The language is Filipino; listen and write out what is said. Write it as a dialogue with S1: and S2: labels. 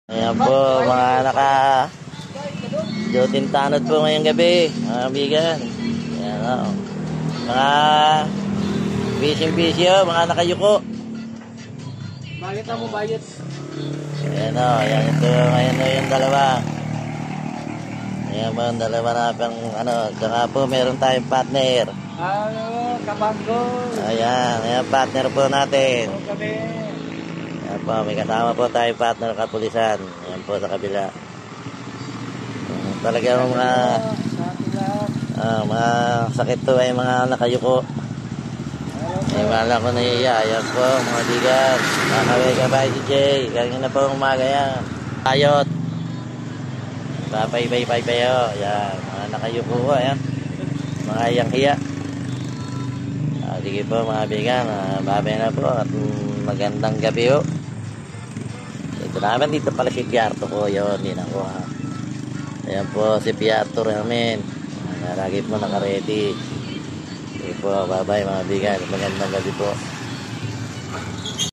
S1: Ayan po, mga naka-duting tanod po ngayong gabi, mga kaibigan. Ayan o. Mga busy-busy o, mga nakayuko.
S2: Bakit mo bayad?
S1: Ayan o, ayan ito, ngayon o yung dalawa. Ayan po, yung dalawa na pang ano, saka po meron tayong partner.
S2: Kapanggol.
S1: Ayan partner po natin.
S2: O kami.
S1: Ayan po, may kasama po tayong partner kapulisan. Ayan po sa kabila. Talagang mga sakit to ay mga nakayuko. Ay wala ko nahiya. Ayan po mga bigan. Nakaway ka ba si Jay? Kanina po umaga yan. Ayot. Papay-pay-pay o. Ayan. Mga nakayuko ko. Ayan. Mga iyang hiya. Sige po mga bigan. Babay na po. At magandang gabi o. Ito naman dito pala si Piarto ko. Yun. Hindi na ko ha. Ayan po si Piatto namin. Lagi po naka-ready. Okay po, bye-bye mga bigan. Magandang gabi po.